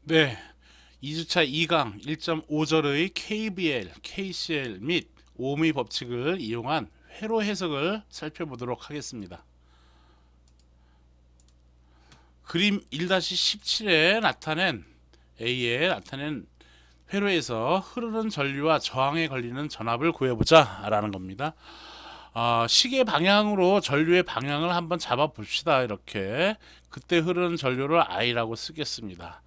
네, 2주차 2강 1.5절의 KBL, KCL 및 오음의 법칙을 이용한 회로 해석을 살펴보도록 하겠습니다. 그림 1-17에 나타낸 A에 나타낸 회로에서 흐르는 전류와 저항에 걸리는 전압을 구해보자 라는 겁니다. 시계 방향으로 전류의 방향을 한번 잡아 봅시다. 이렇게 그때 흐르는 전류를 I라고 쓰겠습니다.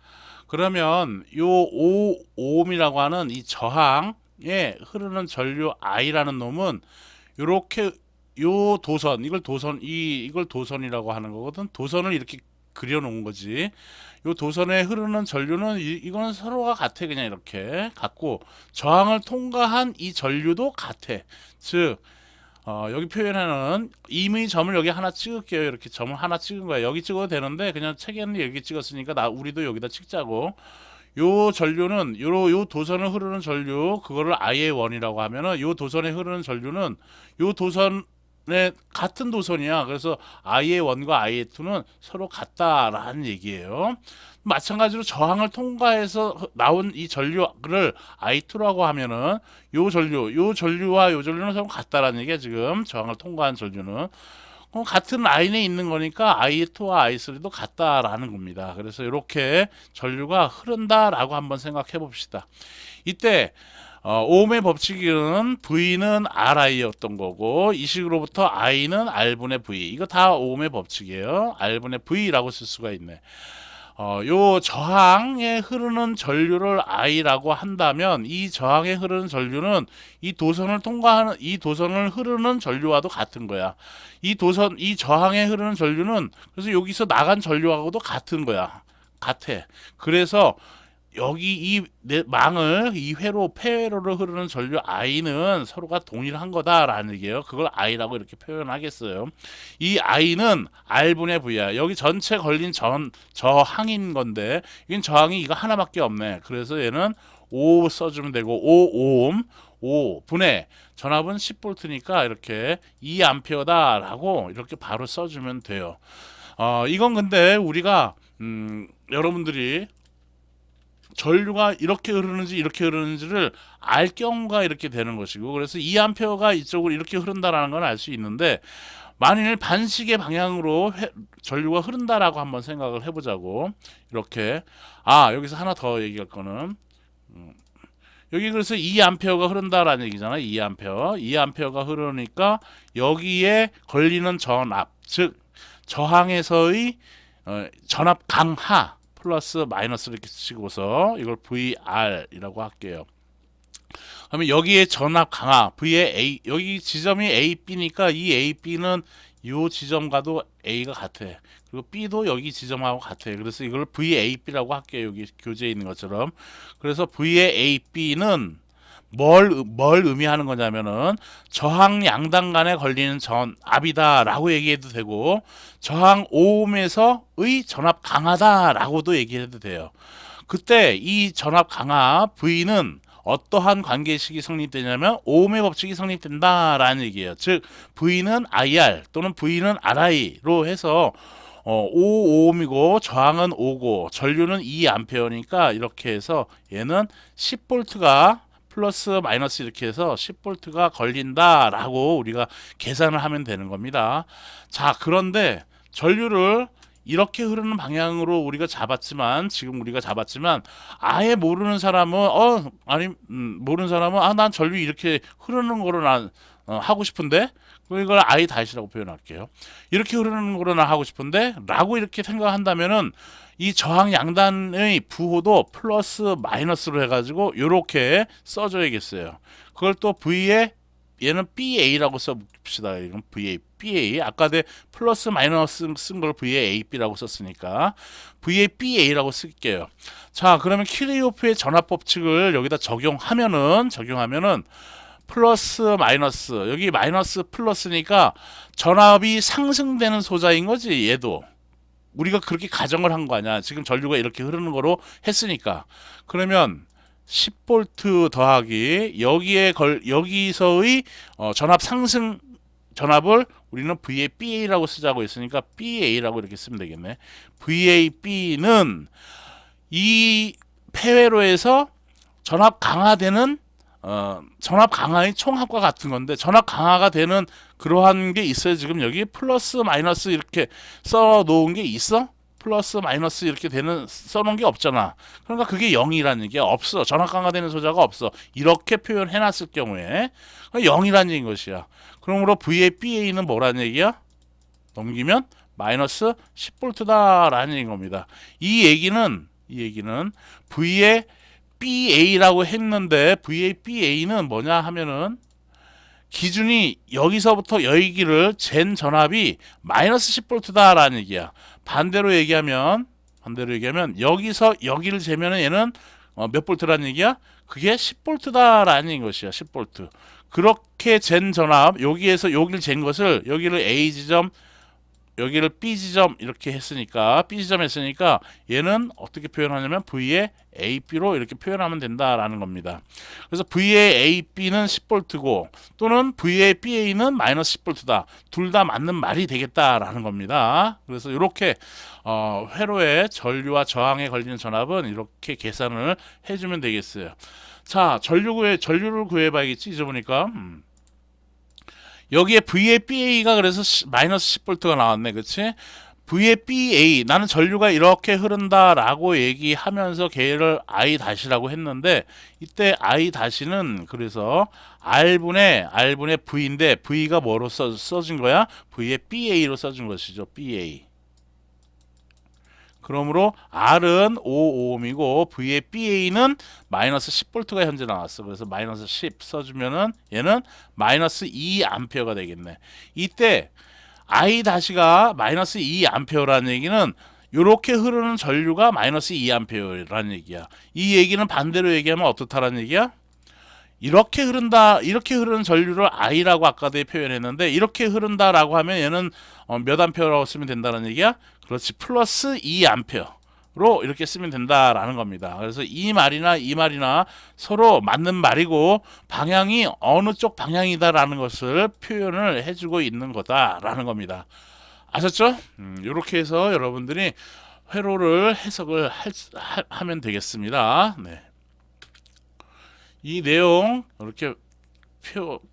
그러면 요 5ohm이라고 하는 이 저항에 흐르는 전류 I라는 놈은 요렇게 요 도선, 이걸 도선이라고 하는 거거든. 도선을 이렇게 그려 놓은 거지. 요 도선에 흐르는 전류는 이거는 서로가 같아. 그냥 이렇게 같고, 저항을 통과한 이 전류도 같아. 즉 여기 표현하는 임의 점을 여기 하나 찍을게요. 이렇게 점을 하나 찍은 거야. 여기 찍어도 되는데 그냥 책에는 여기 찍었으니까 우리도 여기다 찍자고. 요 전류는 요 도선을 흐르는 전류, 그거를 I의 원이라고 하면은 요 도선에 흐르는 전류는 요 도선의 같은 도선이야. 그래서 I의 원과 I의 투는 서로 같다라는 얘기예요. 마찬가지로 저항을 통과해서 나온 이 전류를 I2라고 하면은 요 전류와 요 전류는 서로 같다라는 얘기야. 지금 저항을 통과한 전류는 같은 라인에 있는 거니까 I2와 I3도 같다라는 겁니다. 그래서 이렇게 전류가 흐른다라고 한번 생각해 봅시다. 이때 오음의 법칙은 V는 RI였던 거고, 이 식으로부터 I는 R분의 V. 이거 다 오음의 법칙이에요. R분의 V라고 쓸 수가 있네. 요 저항에 흐르는 전류를 I라고 한다면, 이 저항에 흐르는 전류는 이 도선을 통과하는, 이 도선을 흐르는 전류와도 같은 거야. 이 저항에 흐르는 전류는 그래서 여기서 나간 전류하고도 같은 거야. 같아. 그래서 여기 이 회로 폐회로로 흐르는 전류 I는 서로가 동일한 거다라는 얘기예요. 그걸 I라고 이렇게 표현하겠어요. 이 I는 R분의 V야. 여기 전체 걸린 저항인 건데, 이건 저항이 이거 하나밖에 없네. 그래서 얘는 5 써주면 되고, 5오hm 5분의 전압은 10V니까 이렇게 2A다라고 이렇게 바로 써주면 돼요. 이건 근데 우리가 여러분들이 전류가 이렇게 흐르는지 이렇게 흐르는지를 알 경우가 이렇게 되는 것이고, 그래서 2A가 이쪽으로 이렇게 흐른다라는 건 알 수 있는데, 만일 반시계 방향으로 전류가 흐른다라고 한번 생각을 해보자고. 이렇게 여기서 하나 더 얘기할 거는, 여기 그래서 2A가 흐른다라는 얘기잖아. 2A가 흐르니까 여기에 걸리는 전압, 즉 저항에서의 전압 강하 플러스 마이너스 이렇게 쓰시고서 이걸 VR이라고 할게요. 그러면 여기에 전압 강하 V의 A, 여기 지점이 A, B니까 이 A, B는 이 지점과도 A가 같아. 그리고 B도 여기 지점하고 같아. 그래서 이걸 VAB라고 할게요. 여기 교재에 있는 것처럼. 그래서 V의 AB는 뭘 의미하는 거냐면은 저항 양당 간에 걸리는 전압이다라고 얘기해도 되고, 저항 오음에서의 전압 강하다라고도 얘기해도 돼요. 그때 이 전압 강하 V는 어떠한 관계식이 성립되냐면 오음의 법칙이 성립된다라는 얘기예요. 즉 V는 IR 또는 V는 RI로 해서 5ohm이고 저항은 5고 전류는 2A니까 이렇게 해서 얘는 10V가 플러스 마이너스 이렇게 해서 10V가 걸린다라고 우리가 계산을 하면 되는 겁니다. 자, 그런데 전류를 이렇게 흐르는 방향으로 우리가 잡았지만 아예 모르는 사람은 모르는 사람은 난 전류 이렇게 흐르는 거로 난 하고 싶은데, 이걸 I 다시라고 표현할게요. 이렇게 흐르는 거로 난 하고 싶은데 라고 이렇게 생각한다면은 이 저항 양단의 부호도 플러스 마이너스로 해가지고 이렇게 써줘야겠어요. 그걸 또 V에 얘는 BA라고 써봅시다. 이건 BA. 아까 내 플러스 마이너스 쓴 걸 VAB라고 썼으니까 VABA라고 쓸게요. 자, 그러면 키르호프의 전압 법칙을 여기다 적용하면은 플러스 마이너스, 여기 마이너스 플러스니까 전압이 상승되는 소자인 거지. 얘도 우리가 그렇게 가정을 한 거 아니야. 지금 전류가 이렇게 흐르는 거로 했으니까. 그러면 10V 더하기 여기서의 전압 상승 전압을 우리는 VABA라고 쓰자고 했으니까 BA라고 이렇게 쓰면 되겠네. VAB는 이 폐회로에서 전압 강화되는 전압 강화의 총합과 같은 건데, 전압 강화가 되는 그러한 게 있어요. 지금 여기 플러스 마이너스 이렇게 써 놓은 게 있어? 플러스 마이너스 이렇게 되는 써놓은 게 없잖아. 그러니까 그게 0이라는 얘기야. 없어. 전압 강화되는 소자가 없어. 이렇게 표현해 놨을 경우에 0이라는 얘기인 것이야. 그러므로 V의 BA는 뭐라는 얘기야? 넘기면 마이너스 10V다라는 얘기인 겁니다. 이 얘기는 V의 BA라고 했는데, V의 BA는 뭐냐 하면은 기준이 여기서부터 여기를 잰 전압이 마이너스 10V다라는 얘기야. 반대로 얘기하면 여기서 여기를 재면은 얘는 몇 볼트라는 얘기야? 그게 10V다라는 것이야. 10V. 그렇게 잰 전압, 여기에서 여기를 잰 것을, 여기를 A 지점, 여기를 B 지점 이렇게 했으니까, B 지점 했으니까 얘는 어떻게 표현하냐면 V의 AB로 이렇게 표현하면 된다라는 겁니다. 그래서 V의 AB는 10V고 또는 V의 BA는 마이너스 10V다. 둘 다 맞는 말이 되겠다라는 겁니다. 그래서 이렇게 회로의 전류와 저항에 걸리는 전압은 이렇게 계산을 해주면 되겠어요. 자, 전류를 구해봐야겠지. 잊어보니까. 여기에 V의 BA가 그래서 마이너스 10V가 나왔네. 그치? V의 BA, 나는 전류가 이렇게 흐른다라고 얘기하면서 걔를 I-라고 했는데, 이때 I-는 그래서 R분의 V인데, V가 뭐로 써진 거야? V의 BA로 써진 것이죠. BA. 그러므로 R은 5ohm이고 V의 BA는 마이너스 10V가 현재 나왔어. 그래서 마이너스 10 써주면은 얘는 마이너스 2A가 되겠네. 이때 I-가 마이너스 2A라는 얘기는 이렇게 흐르는 전류가 마이너스 2A라는 얘기야. 이 얘기는 반대로 얘기하면 어떻다라는 얘기야? 이렇게 흐르는 전류를 I라고 아까도 표현했는데, 이렇게 흐른다라고 하면 얘는 몇 암페어라고 쓰면 된다는 얘기야? 그렇지, 플러스 2암페어로 이렇게 쓰면 된다라는 겁니다. 그래서 이 말이나 서로 맞는 말이고, 방향이 어느 쪽 방향이다라는 것을 표현을 해주고 있는 거다라는 겁니다. 아셨죠? 이렇게 해서 여러분들이 회로를 해석을 하면 되겠습니다. 네. 이 내용 이렇게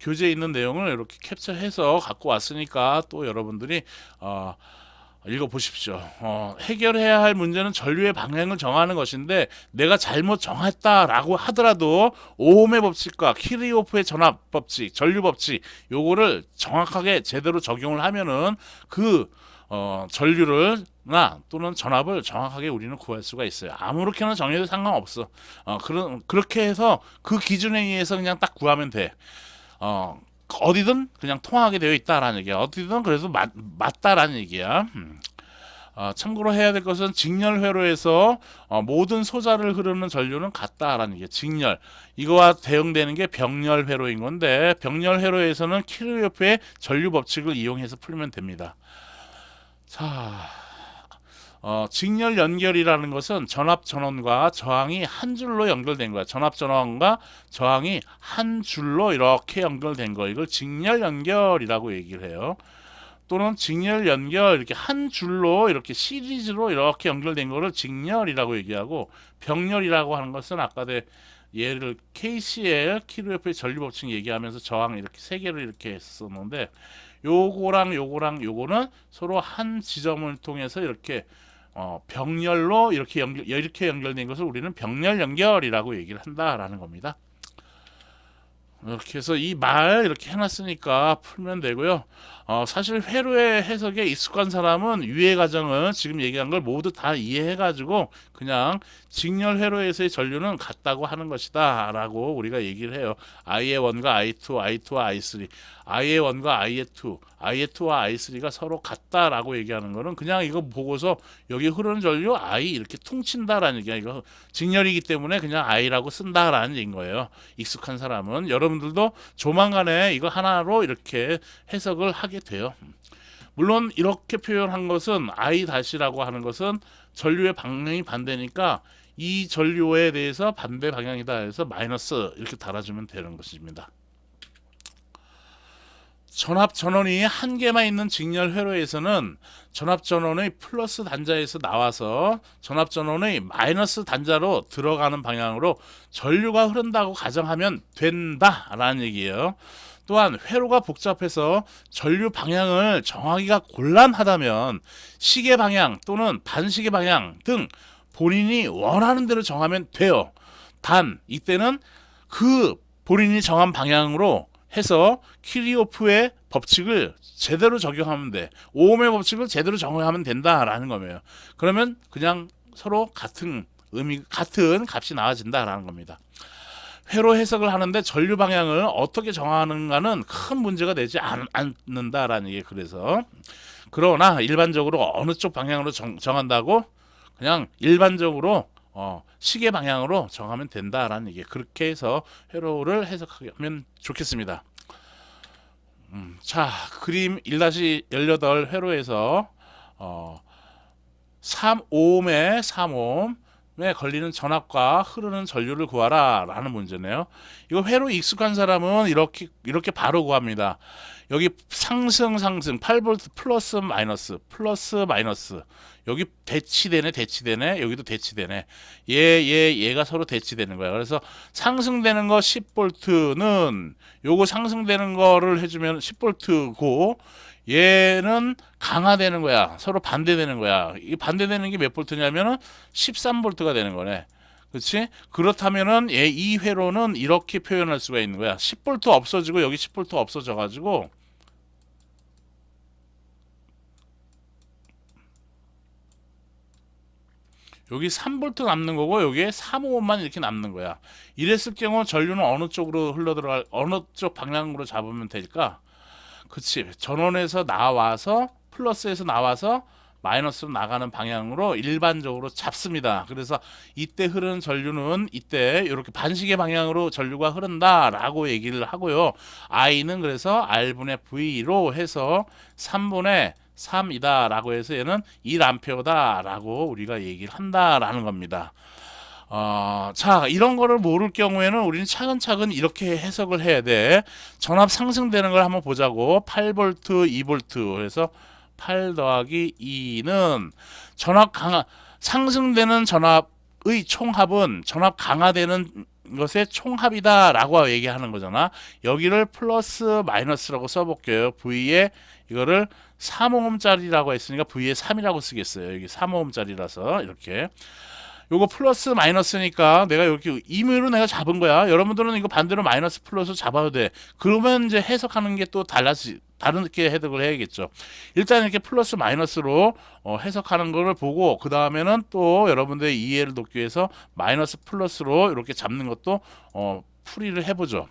교재에 있는 내용을 이렇게 캡처해서 갖고 왔으니까 또 여러분들이 읽어보십시오. 해결해야 할 문제는 전류의 방향을 정하는 것인데, 내가 잘못 정했다라고 하더라도 오홈의 법칙과 키르호프의 전압 법칙, 전류 법칙, 요거를 정확하게 제대로 적용을 하면은 그 전류를 또는 전압을 정확하게 우리는 구할 수가 있어요. 아무렇게나 정해도 상관없어. 그렇게 해서 그 기준에 의해서 그냥 딱 구하면 돼. 어디든 그냥 통하게 되어 있다라는 얘기야. 어디든 그래서 맞다라는 얘기야. 참고로 해야 될 것은 직렬 회로에서 모든 소자를 흐르는 전류는 같다라는 얘기야. 직렬. 이거와 대응되는 게 병렬 회로인 건데, 병렬 회로에서는 키르호프의 전류 법칙을 이용해서 풀면 됩니다. 자, 직렬 연결이라는 것은 전압 전원과 저항이 한 줄로 연결된 거야. 전압 전원과 저항이 한 줄로 이렇게 연결된 거, 이걸 직렬 연결이라고 얘기를 해요. 또는 직렬 연결, 이렇게 한 줄로 이렇게 시리즈로 이렇게 연결된 거를 직렬이라고 얘기하고, 병렬이라고 하는 것은 아까도 예를 KCL, 키르호프의 전류 법칙 얘기하면서 저항 이렇게 세 개를 이렇게 했었는데, 요거는 서로 한 지점을 통해서 이렇게 병렬로 이렇게 연결된 것을 우리는 병렬 연결이라고 얘기를 한다라는 겁니다. 이렇게 해서 이 말 이렇게 해놨으니까 풀면 되고요. 사실 회로의 해석에 익숙한 사람은 유해 과정을 지금 얘기한 걸 모두 다 이해해가지고 그냥 직렬 회로에서의 전류는 같다고 하는 것이다 라고 우리가 얘기를 해요. I의 1과 I2, I2와 I3, I의 1과 I의 2, I의 2와 I3가 서로 같다라고 얘기하는 거는 그냥 이거 보고서 여기 흐르는 전류 I 이렇게 퉁친다라는 얘기야. 이거 직렬이기 때문에 그냥 I라고 쓴다라는 얘기인 거예요. 익숙한 사람은. 여러분들도 조만간에 이거 하나로 이렇게 해석을 하게 돼요. 물론 이렇게 표현한 것은 I-라고 하는 것은 전류의 방향이 반대니까 이 전류에 대해서 반대 방향이다 해서 마이너스 이렇게 달아주면 되는 것입니다. 전압 전원이 한 개만 있는 직렬 회로에서는 전압 전원의 플러스 단자에서 나와서 전압 전원의 마이너스 단자로 들어가는 방향으로 전류가 흐른다고 가정하면 된다라는 얘기예요. 또한 회로가 복잡해서 전류 방향을 정하기가 곤란하다면 시계 방향 또는 반시계 방향 등 본인이 원하는 대로 정하면 돼요. 단 이때는 그 본인이 정한 방향으로 해서 키리호프의 법칙을 제대로 적용하면 돼. 오음의 법칙을 제대로 적용하면 된다라는 거예요. 그러면 그냥 서로 같은 값이 나와진다라는 겁니다. 회로 해석을 하는데 전류 방향을 어떻게 정하는가는 큰 문제가 되지 않는다라는 게, 그래서 그러나 일반적으로 어느 쪽 방향으로 정한다고 그냥 일반적으로 시계 방향으로 정하면 된다라는 얘기. 그렇게 해서 회로를 해석하면 좋겠습니다. 자, 그림 1-18 회로에서 3ohm의 3ohm에 걸리는 전압과 흐르는 전류를 구하라 라는 문제네요. 이거 회로 익숙한 사람은 이렇게 바로 구합니다. 여기 상승 8V 플러스 마이너스 여기 대치되네 여기도 대치되네, 얘가 서로 대치되는 거야. 그래서 상승되는 거 10V는 요거 상승되는 거를 해주면 10V고 얘는 강화되는 거야. 서로 반대되는 거야. 이 반대되는 게 몇 볼트냐면은 13V가 되는 거네. 그렇지? 그렇다면은 이 회로는 이렇게 표현할 수가 있는 거야. 10V 없어지고 여기 10V 없어져 가지고 여기 3V 남는 거고 여기에 3ohm만 이렇게 남는 거야. 이랬을 경우 전류는 어느 쪽으로 흘러들어갈, 어느 쪽 방향으로 잡으면 될까? 그치, 전원에서 나와서 플러스에서 나와서 마이너스로 나가는 방향으로 일반적으로 잡습니다. 그래서 이때 흐르는 전류는 이때 이렇게 반시계 방향으로 전류가 흐른다라고 얘기를 하고요. I는 그래서 R분의 V로 해서 3분의 3이다 라고 해서 얘는 1A 라고 우리가 얘기를 한다라는 겁니다. 자, 이런 거를 모를 경우에는 우리는 차근차근 이렇게 해석을 해야 돼. 전압 상승되는 걸 한번 보자고. 8V, 2V 해서 8 더하기 2는 전압 상승되는 전압의 총합은 전압 강화되는 것의 총합이다 라고 얘기하는 거잖아. 여기를 플러스 마이너스라고 써볼게요. V에 이거를 3ohm짜리라고 했으니까 V에 3이라고 쓰겠어요. 여기 3ohm짜리라서 이렇게. 요거 플러스 마이너스니까 내가 이렇게 임의로 내가 잡은 거야. 여러분들은 이거 반대로 마이너스 플러스 잡아도 돼. 그러면 이제 해석하는 게 또 다르게 해석을 해야겠죠. 일단 이렇게 플러스 마이너스로 해석하는 거를 보고 그 다음에는 또 여러분들의 이해를 돕기 위해서 마이너스 플러스로 이렇게 잡는 것도 풀이를 해보죠.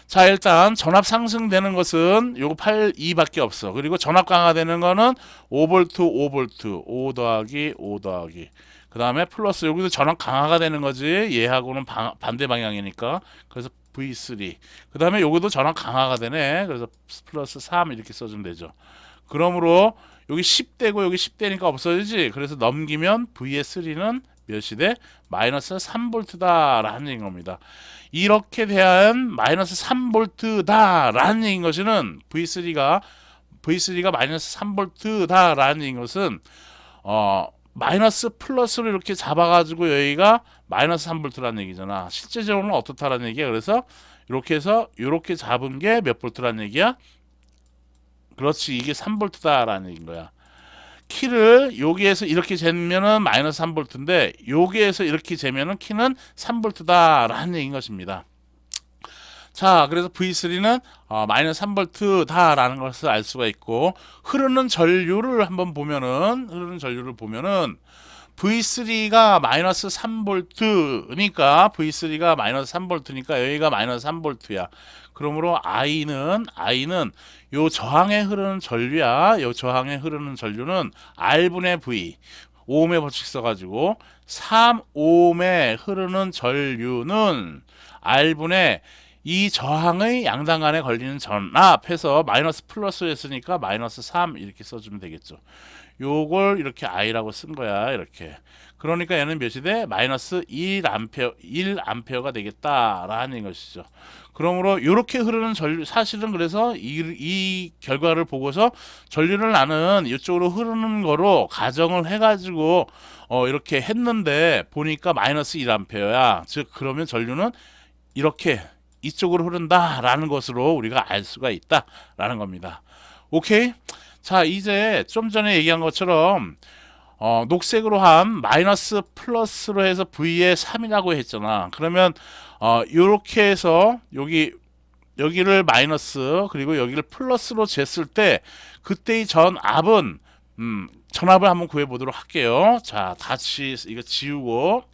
자, 일단 전압 상승되는 것은 요거 2밖에 없어. 그리고 전압 강화되는 거는 5V 5 더하기 그 다음에 플러스, 여기도 전압 강화가 되는 거지. 얘하고는 반대 방향이니까. 그래서 V3. 그 다음에 여기도 전압 강화가 되네. 그래서 플러스 3 이렇게 써주면 되죠. 그러므로 여기 10대고 여기 10대니까 없어지지. 그래서 넘기면 V의 3는 몇이 돼? 마이너스 3V다 라는 얘기인 겁니다. 이렇게 대한 마이너스 3V다 라는 얘기인 것은 V3가 마이너스 3V다 라는 얘기인 것은 마이너스 플러스로 이렇게 잡아가지고 여기가 마이너스 3V라는 얘기잖아. 실제적으로는 어떻다라는 얘기야. 그래서 이렇게 해서 이렇게 잡은 게 몇 볼트라는 얘기야? 그렇지, 이게 3V다라는 얘기인 거야. 키를 여기에서 이렇게 재면은 마이너스 3V인데 여기에서 이렇게 재면은 키는 3V다라는 얘기인 것입니다. 자, 그래서 V3는 마이너스 3V다라는 것을 알 수가 있고, 흐르는 전류를 보면은 V3가 마이너스 3V니까 V3가 마이너스 3V니까 여기가 마이너스 3V야. 그러므로 I는 요 저항에 흐르는 전류야. 요 저항에 흐르는 전류는 R분의 V, 오음의 법칙 써가지고 3ohm에 흐르는 전류는 R분의 이 저항의 양당 간에 걸리는 전압해서 마이너스 플러스 했으니까 마이너스 3 이렇게 써주면 되겠죠. 요걸 이렇게 I라고 쓴 거야. 이렇게. 그러니까 얘는 몇이 돼? 마이너스 1암페어가 되겠다라는 것이죠. 그러므로 이렇게 흐르는 전류, 사실은 그래서 이 결과를 보고서 전류를 나는 이쪽으로 흐르는 거로 가정을 해가지고 이렇게 했는데 보니까 마이너스 1암페어야. 즉 그러면 전류는 이렇게 이쪽으로 흐른다라는 것으로 우리가 알 수가 있다라는 겁니다. 오케이? 자, 이제 좀 전에 얘기한 것처럼 녹색으로 한 마이너스 플러스로 해서 V에 3이라고 했잖아. 그러면 요렇게 해서 여기를 마이너스 그리고 여기를 플러스로 쟀을 때 그때의 전압은 전압을 한번 구해 보도록 할게요. 자, 다시 이거 지우고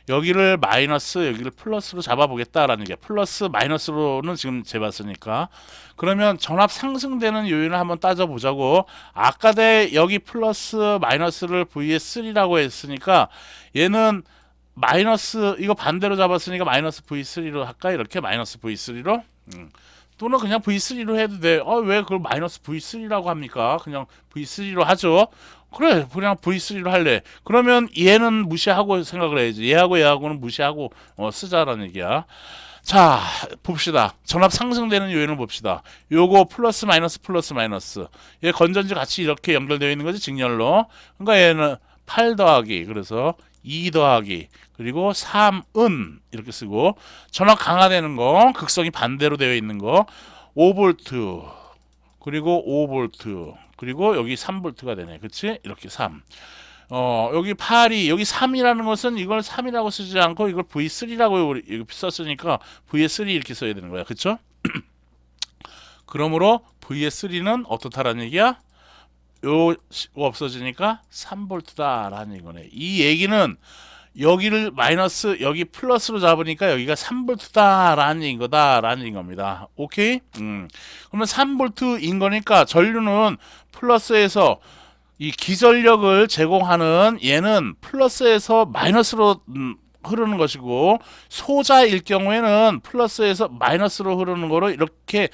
여기를 마이너스 여기를 플러스로 잡아보겠다라는 얘기야. 플러스 마이너스로는 지금 재봤으니까. 그러면 전압 상승되는 요인을 한번 따져보자고. 아까 여기 플러스 마이너스를 VS3라고 했으니까 얘는 마이너스 이거 반대로 잡았으니까 마이너스 V3로 할까? 이렇게 마이너스 V3로 또는 그냥 V3로 해도 돼. 왜 그걸 마이너스 V3라고 합니까? 그냥 V3로 하죠. 그래, 그냥 V3로 할래. 그러면 얘는 무시하고 생각을 해야지. 얘하고는 무시하고 쓰자라는 얘기야. 자, 봅시다. 전압 상승되는 요인을 봅시다. 요거 플러스 마이너스. 얘 건전지 같이 이렇게 연결되어 있는 거지, 직렬로. 그러니까 얘는 8 더하기, 그래서 2 더하기, 그리고 3은 이렇게 쓰고, 전압 강화되는 거, 극성이 반대로 되어 있는 거, 5V, 그리고 5V, 그리고 여기 3V가 되네. 그치? 이렇게 3. 여기 8이, 여기 3이라는 것은 이걸 3이라고 쓰지 않고 이걸 V3라고 썼으니까 VS3 이렇게 써야 되는 거야. 그쵸? 그러므로 VS3는 어떻다라는 얘기야? 요거 없어지니까 3V다라는 이거네. 이 얘기는 여기를 마이너스 여기 플러스로 잡으니까 여기가 3V다라는 거다라는 겁니다. 오케이? 그러면 3V인 거니까 전류는 플러스에서 이 기전력을 제공하는 얘는 플러스에서 마이너스로 흐르는 것이고, 소자일 경우에는 플러스에서 마이너스로 흐르는 거로 이렇게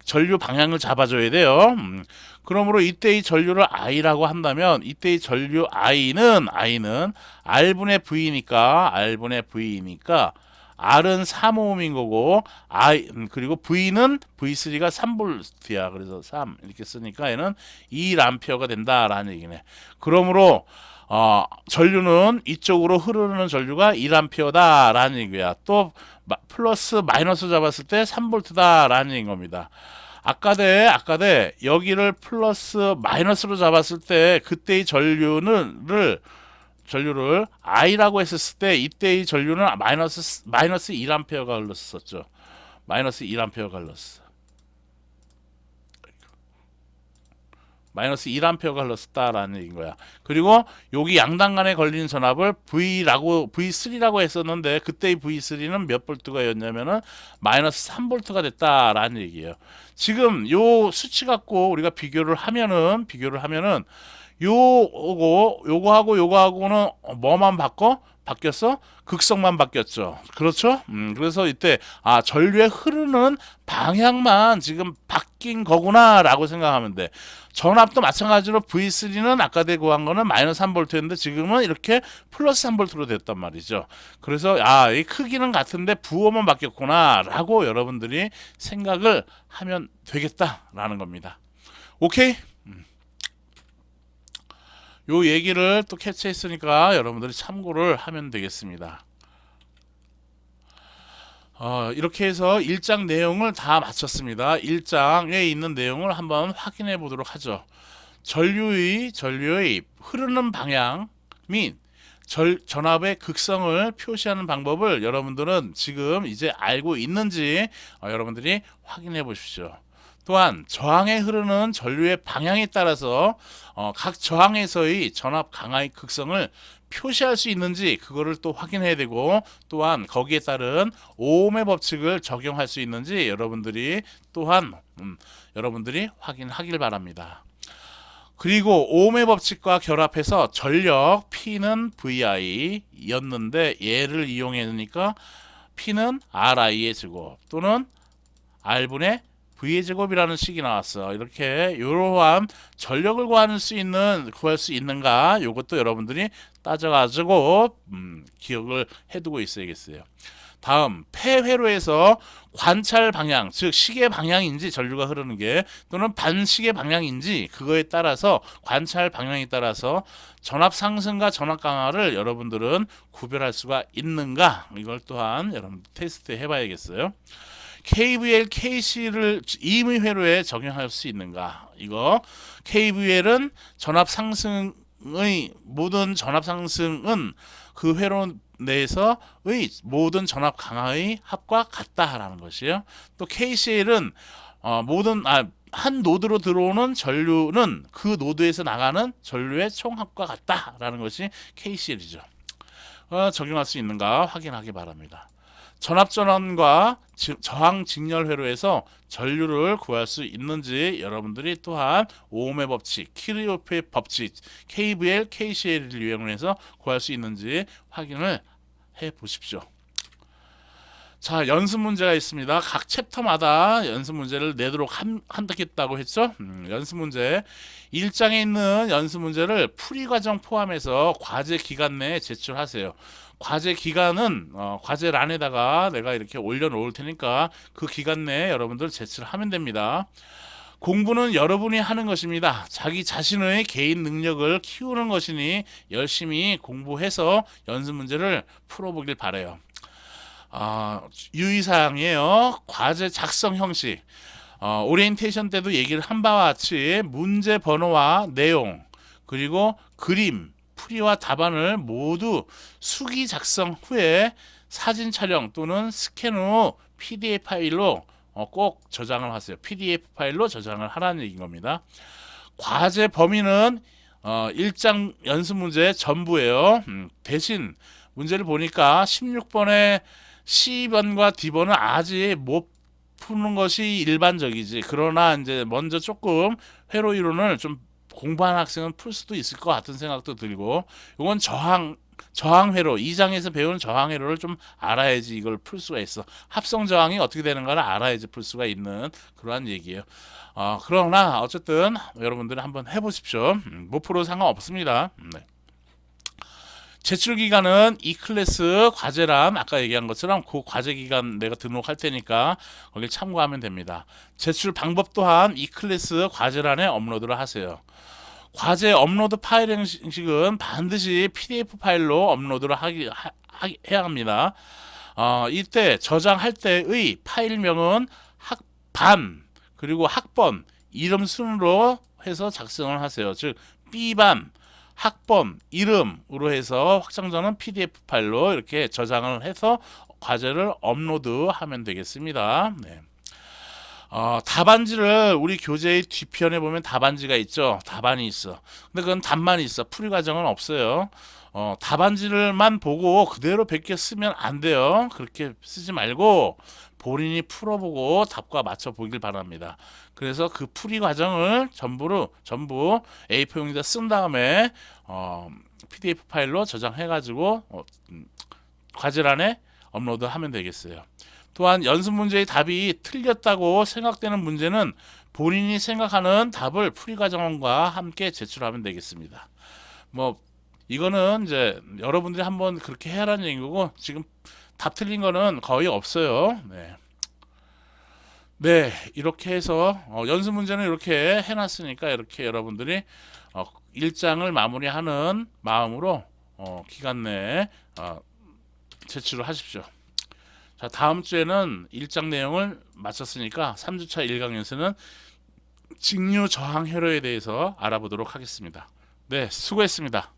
전류 방향을 잡아줘야 돼요. 그러므로 이때의 전류를 I라고 한다면 이때의 전류 I는 R분의 V니까 R은 3ohm인 거고 그리고 V는 V3가 3V야. 그래서 3 이렇게 쓰니까 얘는 1A가 된다라는 얘기네. 그러므로 전류는 이쪽으로 흐르는 전류가 1A다라는 얘기야. 또 플러스 마이너스 잡았을 때 3V다라는 겁니다. 아까 여기를 플러스 마이너스로 잡았을 때 그때의 전류를 I라고 했었을 때 이때의 전류는 마이너스 1A가 흘렀었죠. 마이너스 1A가 흘렀어. 마이너스 1A가 흘렀다라는 얘기인 거야. 그리고 여기 양당 간에 걸리는 전압을 V3라고 했었는데 그때의 V3는 몇 볼트가 였냐면은 마이너스 3볼트가 됐다라는 얘기예요. 지금 요 수치 갖고 우리가 비교를 하면은 요거하고는 뭐만 바뀌었어? 극성만 바뀌었죠. 그렇죠? 그래서 이때 전류의 흐르는 방향만 지금 바뀐 거구나라고 생각하면 돼. 전압도 마찬가지로 V3는 아까 구한 거는 마이너스 3V였는데 지금은 이렇게 플러스 3V로 됐단 말이죠. 그래서 이 크기는 같은데 부호만 바뀌었구나라고 여러분들이 생각을 하면 되겠다라는 겁니다. 오케이? 요 얘기를 또 캐치했으니까 여러분들이 참고를 하면 되겠습니다. 이렇게 해서 1장 내용을 다 마쳤습니다. 1장에 있는 내용을 한번 확인해 보도록 하죠. 전류의 흐르는 방향 및 전압의 극성을 표시하는 방법을 여러분들은 지금 이제 알고 있는지 여러분들이 확인해 보십시오. 또한 저항에 흐르는 전류의 방향에 따라서 각 저항에서의 전압 강화의 극성을 표시할 수 있는지 그거를 또 확인해야 되고, 또한 거기에 따른 오음의 법칙을 적용할 수 있는지 여러분들이 확인하길 바랍니다. 그리고 오음의 법칙과 결합해서 전력 P는 VI였는데 얘를 이용하니까 P는 RI의 제곱 또는 R분의 V의 제곱이라는 식이 나왔어. 이렇게 이러한 전력을 구할 수 있는가? 이것도 여러분들이 따져가지고 기억을 해두고 있어야겠어요. 다음 폐회로에서 관찰 방향, 즉 시계 방향인지 전류가 흐르는 게 또는 반시계 방향인지 그거에 따라서 관찰 방향에 따라서 전압 상승과 전압 강화를 여러분들은 구별할 수가 있는가? 이걸 또한 여러분 테스트 해봐야겠어요. KVL, KC를 임의 회로에 적용할 수 있는가? 이거 KVL은 전압 상승의 모든 전압 상승은 그 회로 내에서의 모든 전압 강화의 합과 같다라는 것이에요. 또 KCL은 한 노드로 들어오는 전류는 그 노드에서 나가는 전류의 총합과 같다라는 것이 KCL이죠. 적용할 수 있는가 확인하기 바랍니다. 전압전환과 저항 직렬 회로에서 전류를 구할 수 있는지 여러분들이 또한 오음의 법칙, 키르호프의 법칙, KVL, KCL을 이용해서 구할 수 있는지 확인을 해 보십시오. 자, 연습 문제가 있습니다. 각 챕터마다 연습 문제를 내도록 한다고 했죠. 연습 문제 1장에 있는 연습 문제를 풀이 과정 포함해서 과제 기간 내에 제출하세요. 과제 기간은 과제란에다가 내가 이렇게 올려놓을 테니까 그 기간 내에 여러분들 제출하면 됩니다. 공부는 여러분이 하는 것입니다. 자기 자신의 개인 능력을 키우는 것이니 열심히 공부해서 연습 문제를 풀어보길 바라요. 유의사항이에요. 과제 작성 형식. 오리엔테이션 때도 얘기를 한 바와 같이 문제 번호와 내용 그리고 그림, 풀이와 답안을 모두 수기 작성 후에 사진 촬영 또는 스캔 후 PDF 파일로 꼭 저장을 하세요. PDF 파일로 저장을 하라는 얘기인 겁니다. 과제 범위는 1장 연습 문제 전부예요. 대신 문제를 보니까 16번에 C번과 D번은 아직 못 푸는 것이 일반적이지. 그러나 이제 먼저 조금 회로 이론을 좀 공부한 학생은 풀 수도 있을 것 같은 생각도 들고, 이건 저항회로 2장에서 배운 저항회로를 좀 알아야지 이걸 풀 수가 있어. 합성 저항이 어떻게 되는가를 알아야지 풀 수가 있는 그러한 얘기예요. 그러나 어쨌든 여러분들은 한번 해보십시오. 못 풀어도 상관없습니다. 네. 제출 기간은 이 클래스 과제란 아까 얘기한 것처럼 그 과제 기간 내가 등록할 테니까 거기 참고하면 됩니다. 제출 방법 또한 이 클래스 과제란에 업로드를 하세요. 과제 업로드 파일 형식은 반드시 PDF 파일로 업로드를 해야 합니다. 이때 저장할 때의 파일명은 학반 그리고 학번 이름 순으로 해서 작성을 하세요. 즉 B반 학번 이름으로 해서 확장자는 PDF 파일로 이렇게 저장을 해서 과제를 업로드하면 되겠습니다. 네. 답안지를 우리 교재의 뒤편에 보면 답안지가 있죠. 답안이 있어. 근데 그건 답만 있어. 풀이 과정은 없어요. 답안지를만 보고 그대로 베껴 쓰면 안 돼요. 그렇게 쓰지 말고 본인이 풀어보고 답과 맞춰 보길 바랍니다. 그래서 그 풀이 과정을 전부 A4 용지에다 쓴 다음에 PDF 파일로 저장해 가지고 과제란에 업로드하면 되겠어요. 또한 연습 문제의 답이 틀렸다고 생각되는 문제는 본인이 생각하는 답을 풀이 과정과 함께 제출하면 되겠습니다. 뭐 이거는 이제 여러분들이 한번 그렇게 해라는 얘기고, 지금 답 틀린 거는 거의 없어요. 네, 이렇게 해서 연습 문제는 이렇게 해놨으니까 이렇게 여러분들이 1장을 마무리하는 마음으로 기간 내에 제출을 하십시오. 자, 다음 주에는 1장 내용을 마쳤으니까 3주차 1강에서는 직류 저항 회로에 대해서 알아보도록 하겠습니다. 네, 수고했습니다.